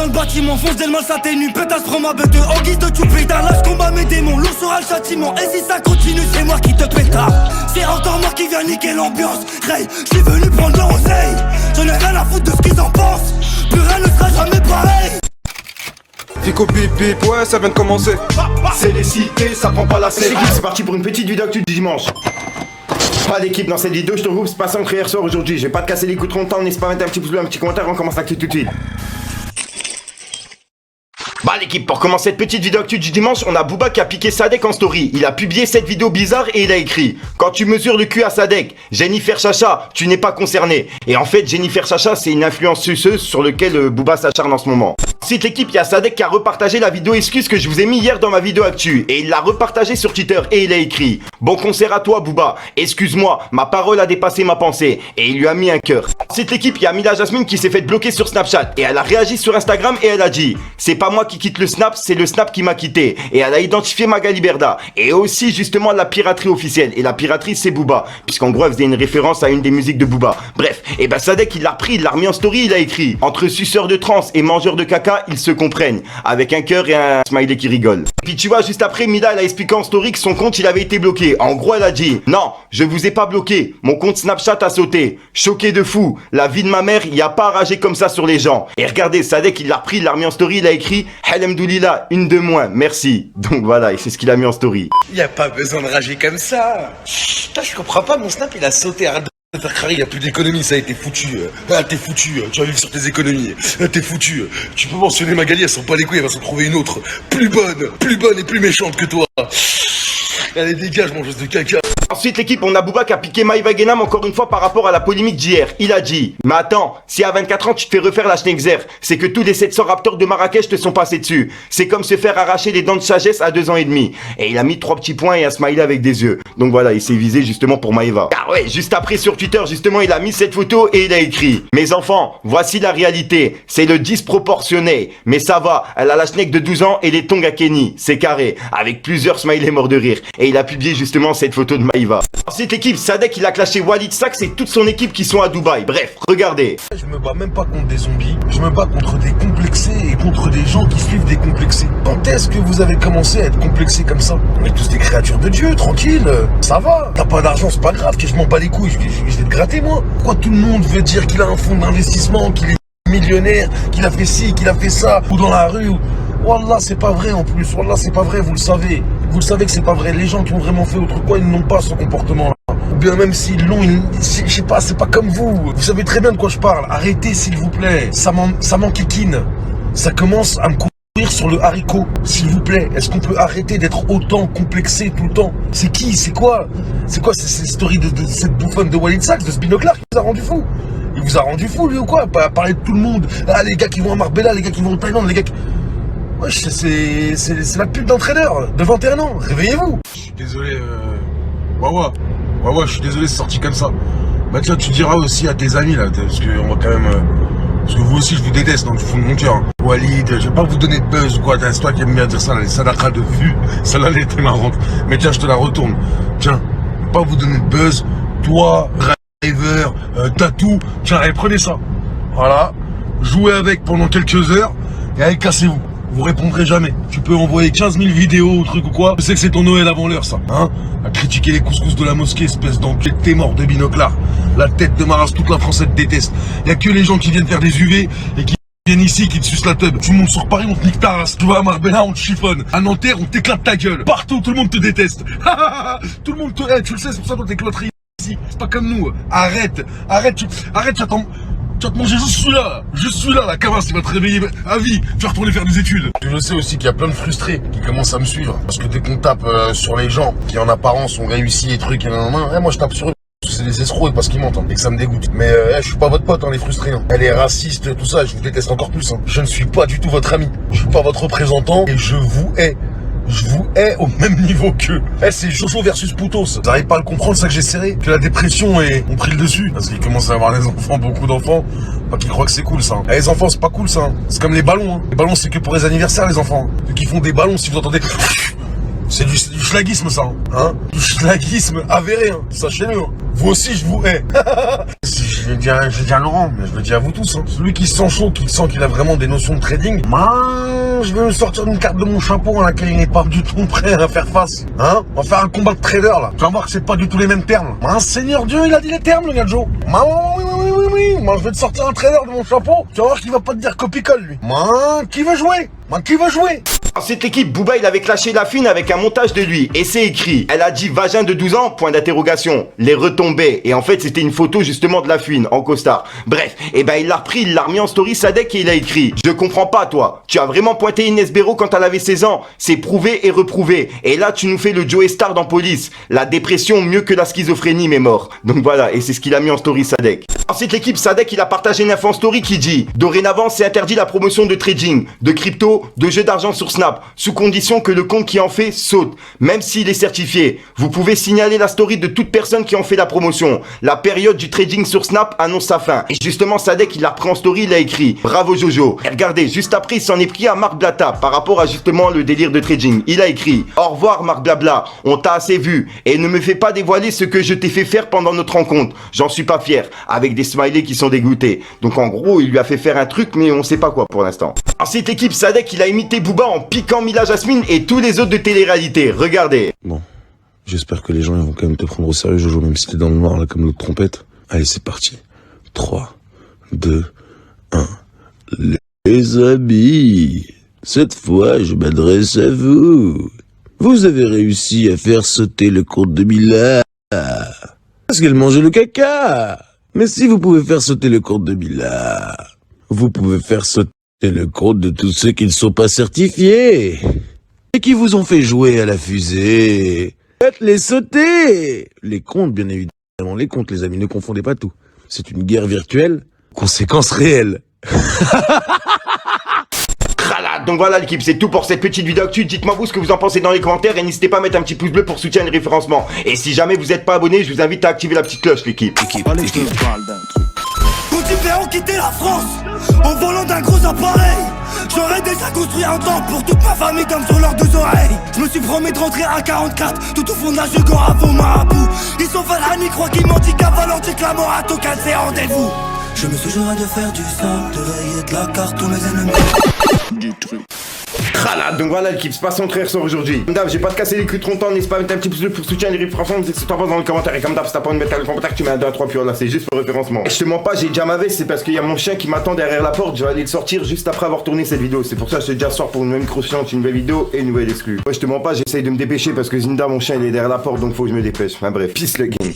dans le bâtiment, fonce dès le mal s'atténue. Pétasse prends ma bête en guise de toupie. D'un lâche combat mes démons, lourd sera le châtiment. Et si ça continue c'est moi qui te pétard. C'est encore moi qui viens niquer l'ambiance. Ray, j'suis venu prendre leur oseille. J'en ai rien à foutre de ce qu'ils en pensent. Plus rien ne sera jamais pareil. Fico bip bip, ouais ça vient de commencer. C'est les cités, ça prend pas la scène. C'est parti pour une petite vidéo actu du dimanche. Pas d'équipe dans cette vidéo, je te regroupe, c'est pas ça entre hier soir aujourd'hui. Je vais pas te casser les coups trop longtemps, n'hésite pas à mettre un petit pouce bleu, un petit commentaire, on commence l'actu tout de suite. Bah l'équipe, pour commencer cette petite vidéo actu du dimanche, on a Booba qui a piqué Sadek en story. Il a publié cette vidéo bizarre et il a écrit: quand tu mesures le cul à Sadek, Jennifer Chacha, tu n'es pas concerné. Et en fait, Jennifer Chacha, c'est une influence suceuse sur lequel Booba s'acharne en ce moment. Ensuite l'équipe, il y a Sadek qui a repartagé la vidéo excuse que je vous ai mis hier dans ma vidéo actu. Et il l'a repartagé sur Twitter et il a écrit: bon concert à toi Booba, excuse-moi, ma parole a dépassé ma pensée. Et il lui a mis un cœur. Ensuite l'équipe, il y a Mila Jasmine qui s'est fait bloquer sur Snapchat. Et elle a réagi sur Instagram et elle a dit: c'est pas moi qui quitte le Snap, c'est le Snap qui m'a quitté. Et elle a identifié Magali Berda. Et aussi justement la piraterie officielle. Et la piraterie c'est Booba, puisqu'en gros elle faisait une référence à une des musiques de Booba. Bref, et ben Sadek il l'a repris, il l'a remis en story, il a écrit: entre suceurs de trans et mangeurs de caca, ils se comprennent. Avec un cœur et un smiley qui rigole. Et puis tu vois, juste après, Mila elle a expliqué en story que son compte il avait été bloqué. En gros elle a dit: non, je vous ai pas bloqué, mon compte Snapchat a sauté. Choqué de fou, la vie de ma mère, y a pas à rager comme ça sur les gens. Et regardez, Sadek il l'a repris, il l'a remis en story, il a écrit: Alhamdoulilah, une de moins, merci. Donc voilà, et c'est ce qu'il a mis en story. Y a pas besoin de rager comme ça. Putain, je comprends pas, mon Snap il a sauté. Arrête de faire crari, y a plus d'économie, ça a été foutu. Ah, t'es foutu, tu vas vivre sur tes économies. T'es foutu. Tu peux mentionner Magali, elle s'en bat les couilles, elle va s'en trouver une autre. Plus bonne et plus méchante que toi. Allez, dégage, mangeuse de caca. Ensuite l'équipe, on a Booba qui a piqué Maïva Guénam encore une fois par rapport à la polémique d'hier. Il a dit: mais attends, si à 24 ans tu te fais refaire la Schnexer, c'est que tous les 700 raptors de Marrakech te sont passés dessus. C'est comme se faire arracher les dents de sagesse à 2 ans et demi. Et il a mis 3 petits points et un smiley avec des yeux. Donc voilà, il s'est visé justement pour Maïva. Ah ouais, juste après sur Twitter justement il a mis cette photo et il a écrit: mes enfants, voici la réalité, c'est le disproportionné. Mais ça va, elle a la schneck de 12 ans et les tongs à Kenny, c'est carré. Avec plusieurs smileys morts de rire. Et il a publié justement cette photo de Maïva. Ensuite l'équipe, Sadek il a clashé Walid Saks et toute son équipe qui sont à Dubaï. Bref, regardez. Je me bats même pas contre des zombies, je me bats contre des complexés et contre des gens qui suivent des complexés. Quand est-ce que vous avez commencé à être complexés comme ça? On est tous des créatures de Dieu, tranquille, ça va. T'as pas d'argent, c'est pas grave, que je m'en bats les couilles, je vais te gratter moi. Pourquoi tout le monde veut dire qu'il a un fonds d'investissement, qu'il est millionnaire, qu'il a fait ci, qu'il a fait ça, ou dans la rue, ou... Wallah, c'est pas vrai en plus, Wallah, c'est pas vrai, vous le savez. Vous le savez que c'est pas vrai. Les gens qui ont vraiment fait autre quoi, ils n'ont pas ce comportement-là. Ou bien même s'ils l'ont, je sais pas, c'est pas comme vous. Vous savez très bien de quoi je parle. Arrêtez s'il vous plaît. Ça m'enquiquine. Ça commence à me courir sur le haricot. S'il vous plaît, est-ce qu'on peut arrêter d'être autant complexé tout le temps? C'est qui? C'est quoi? C'est quoi cette story de cette bouffonne de Walid Saks, de ce binoclard qui vous a rendu fou? Il vous a rendu fou lui ou quoi? Pas parler de tout le monde. Ah, les gars qui vont à Marbella, les gars qui vont en Thaïlande, les gars qui... Wesh, c'est la pub d'entraîneur de 21 ans, réveillez-vous. Je suis désolé, Wawa, je suis désolé, c'est sorti comme ça. Bah tiens, tu diras aussi à tes amis là, parce que on va quand même... parce que vous aussi, je vous déteste, donc du fond de mon cœur. Walid, je vais pas vous donner de buzz ou quoi, c'est toi qui aimes bien dire ça, les sadakras de vue, celle-là elle était marrante. Mais tiens, je te la retourne. Tiens, je vais pas vous donner de buzz, toi, driver, tatou, tiens, allez, prenez ça. Voilà, jouez avec pendant quelques heures, et allez, cassez-vous. Vous répondrez jamais. Tu peux envoyer 15 000 vidéos ou truc ou quoi. Je sais que c'est ton Noël avant l'heure, ça. Hein? À critiquer les couscous de la mosquée, espèce d'enculé. T'es mort de binoclard. La tête de Maras, toute la France, elle te déteste. Y a que les gens qui viennent faire des UV et qui viennent ici, qui te sucent la teub. Tout le monde sur Paris, on te nique ta race. Tu vas à Marbella, on te chiffonne. À Nanterre, on t'éclate ta gueule. Partout, tout le monde te déteste. Tout le monde te... tu le sais, c'est pour ça qu'on t'éclaterie ici. C'est pas comme nous. Arrête, j'attends... Tu vas te manger juste celui-là, la cavasse, il va te réveiller à vie, tu vas retourner faire des études. Je sais aussi qu'il y a plein de frustrés qui commencent à me suivre. Parce que dès qu'on tape sur les gens qui en apparence ont réussi les trucs et moi je tape sur eux. C'est des escrocs et parce qu'ils mentent, et que ça me dégoûte. Mais je suis pas votre pote, les frustrés. Elle est raciste, tout ça, je vous déteste encore plus. Je ne suis pas du tout votre ami. Je suis pas votre représentant et je vous hais. Je vous hais au même niveau qu'eux. C'est Jojo versus Poutos. Vous n'arrivez pas à le comprendre, c'est ça que j'ai serré. Que la dépression ont pris le dessus. Parce qu'ils commencent à avoir des enfants, beaucoup d'enfants. Pas qu'ils croient que c'est cool ça. Les enfants, c'est pas cool ça. C'est comme les ballons. Les ballons, c'est que pour les anniversaires, les enfants. Ceux qui font des ballons, si vous entendez... C'est du schlagisme ça. Du schlagisme avéré. Sachez-le. Vous aussi, je vous hais. Si je je l'ai dit à Laurent, mais je le dis à vous tous. Hein. Celui qui se sent chaud, qui sent qu'il a vraiment des notions de trading, je vais me sortir une carte de mon chapeau à laquelle il n'est pas du tout prêt à faire face. Hein? On va faire un combat de trader là. Tu vas voir que c'est pas du tout les mêmes termes. Seigneur Dieu, il a dit les termes, le gars Joe. Oui. Moi, je vais te sortir un trader de mon chapeau. Tu vas voir qu'il va pas te dire copie-colle, lui. Qui veut jouer? Qui veut jouer? Dans cette équipe, Booba il avait clashé la fine avec un montage de lui et c'est écrit. Elle a dit vagin de 12 ans, point d'interrogation. Les retombées. Et en fait c'était une photo justement de la fine en costard. Bref, et ben il l'a repris, il l'a remis en story Sadek et il a écrit. Je comprends pas toi. Tu as vraiment pointé Inès Béraud quand elle avait 16 ans. C'est prouvé et reprouvé. Et là tu nous fais le Joey Star dans Police. La dépression mieux que la schizophrénie mais mort. Donc voilà, et c'est ce qu'il a mis en story Sadek. Ensuite l'équipe Sadek il a partagé une info en story qui dit. Dorénavant c'est interdit la promotion de trading, de crypto, de jeux d'argent sur Snap, sous condition que le compte qui en fait saute, même s'il est certifié. Vous pouvez signaler la story de toute personne qui en fait la promotion. La période du trading sur Snap annonce sa fin. Et justement, Sadek, il l'a repris en story, il a écrit « Bravo Jojo ». Et regardez, juste après, il s'en est pris à Marc Blata par rapport à justement le délire de trading. Il a écrit « Au revoir Marc Blabla, on t'a assez vu et ne me fais pas dévoiler ce que je t'ai fait faire pendant notre rencontre. J'en suis pas fier ». Avec des smileys qui sont dégoûtés. Donc en gros, il lui a fait faire un truc, mais on sait pas quoi pour l'instant. Ensuite, l'équipe Sadek, il a imité Booba en piquant Mila Jasmine et tous les autres de télé-réalité. Regardez. Bon, j'espère que les gens ils vont quand même te prendre au sérieux, Jojo, même si t'es dans le noir là comme l'autre trompette. Allez, c'est parti. 3, 2, 1. Les amis, cette fois je m'adresse à vous. Vous avez réussi à faire sauter le compte de Mila. Parce qu'elle mangeait le caca. Mais si vous pouvez faire sauter le compte de Mila, vous pouvez faire sauter le compte de tous ceux qui ne sont pas certifiés et qui vous ont fait jouer à la fusée. Faites-les sauter. Les comptes, bien évidemment, les comptes, les amis, ne confondez pas tout. C'est une guerre virtuelle, conséquences réelles. Donc voilà l'équipe, c'est tout pour cette petite vidéo actu. Dites-moi vous ce que vous en pensez dans les commentaires et n'hésitez pas à mettre un petit pouce bleu pour soutenir le référencement. Et si jamais vous n'êtes pas abonné, je vous invite à activer la petite cloche l'équipe. Quand ils verront quitter la France en volant d'un gros appareil, j'aurais déjà construit un temple pour toute ma famille comme sur leurs 2 oreilles. Je me suis promis de rentrer à 44 tout au fond de la Jugo à vos marabouts. Ils sont falani, croient qu'ils mentent, à Valentique, la mort à Tocan, c'est rendez-vous. Je me soucierai de faire du sang, de rayer de la carte tous mes ennemis. Du truc. Donc voilà l'équipe, c'est pas son frère sort aujourd'hui. Comme d'hab, j'ai pas de casser les culs trop longtemps, n'hésite pas à mettre un petit pouce bleu pour soutenir les référencements, c'est ce que t'en penses dans les commentaires. Et comme d'hab, si t'as pas envie de mettre le commentaire, tu mets un 2 à 3 puis là, c'est juste pour le référencement. Et je te mens pas, j'ai déjà ma veste, c'est parce qu'il y a mon chien qui m'attend derrière la porte, je vais aller le sortir juste après avoir tourné cette vidéo. C'est pour ça que je te dis à ce soir pour une nouvelle croustillante, une nouvelle vidéo et une nouvelle exclue. Ouais, je te mens pas, j'essaye de me dépêcher parce que Zinda, mon chien, il est derrière la porte, donc faut que je me dépêche. Enfin bref, peace le game.